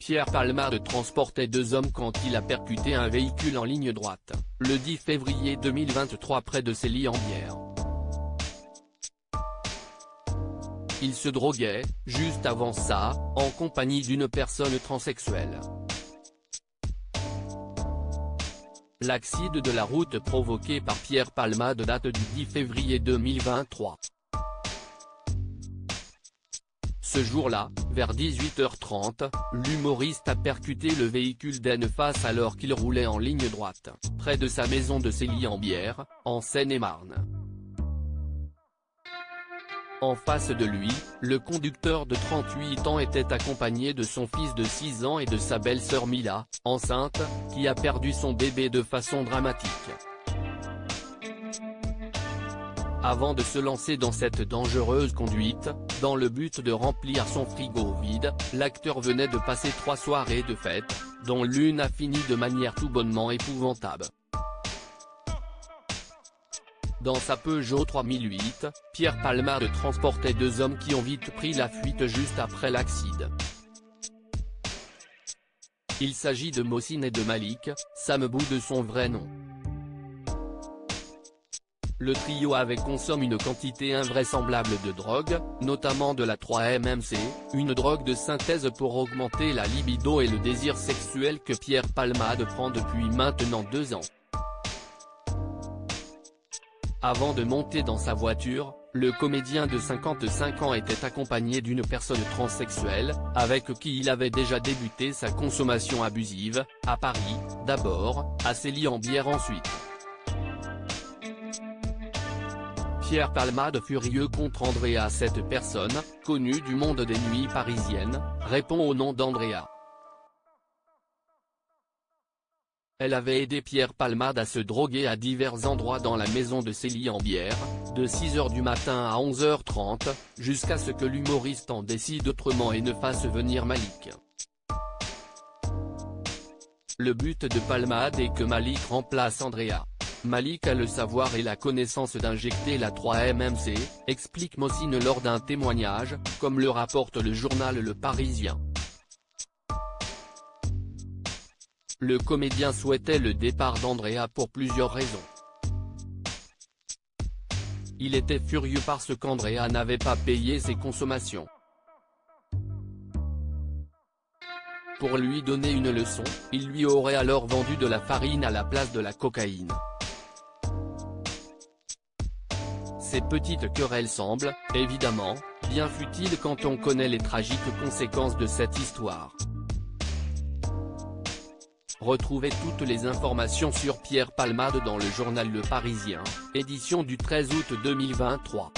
Pierre Palmade transportait deux hommes quand il a percuté un véhicule en ligne droite, le 10 février 2023 près de Célie-en-Bière. Il se droguait, juste avant ça, en compagnie d'une personne transsexuelle. L'accident de la route provoqué par Pierre Palmade date du 10 février 2023. Ce jour-là, vers 18h30, l'humoriste a percuté le véhicule d'en face alors qu'il roulait en ligne droite, près de sa maison de Célie-en-Bière, en Seine-et-Marne. En face de lui, le conducteur de 38 ans était accompagné de son fils de 6 ans et de sa belle-sœur Mila, enceinte, qui a perdu son bébé de façon dramatique. Avant de se lancer dans cette dangereuse conduite, dans le but de remplir son frigo vide, l'acteur venait de passer 3 soirées de fête, dont l'une a fini de manière tout bonnement épouvantable. Dans sa Peugeot 3008, Pierre Palmade transportait deux hommes qui ont vite pris la fuite juste après l'accident. Il s'agit de Mohsin et de Malik, Sam Bou de son vrai nom. Le trio avait consommé une quantité invraisemblable de drogue, notamment de la 3-MMC, une drogue de synthèse pour augmenter la libido et le désir sexuel que Pierre Palmade prend depuis maintenant 2 ans. Avant de monter dans sa voiture, le comédien de 55 ans était accompagné d'une personne transsexuelle, avec qui il avait déjà débuté sa consommation abusive, à Paris, d'abord, à Célie-en-Bière ensuite. Pierre Palmade furieux contre Andrea. Cette personne, connue du monde des nuits parisiennes, répond au nom d'Andrea. Elle avait aidé Pierre Palmade à se droguer à divers endroits dans la maison de Célie-en-Bière, de 6h du matin à 11h30, jusqu'à ce que l'humoriste en décide autrement et ne fasse venir Malik. Le but de Palmade est que Malik remplace Andrea. Malik a le savoir et la connaissance d'injecter la 3-MMC, explique Mohsin lors d'un témoignage, comme le rapporte le journal Le Parisien. Le comédien souhaitait le départ d'Andrea pour plusieurs raisons. Il était furieux parce qu'Andrea n'avait pas payé ses consommations. Pour lui donner une leçon, il lui aurait alors vendu de la farine à la place de la cocaïne. Ces petites querelles semblent, évidemment, bien futiles quand on connaît les tragiques conséquences de cette histoire. Retrouvez toutes les informations sur Pierre Palmade dans le journal Le Parisien, édition du 13 août 2023.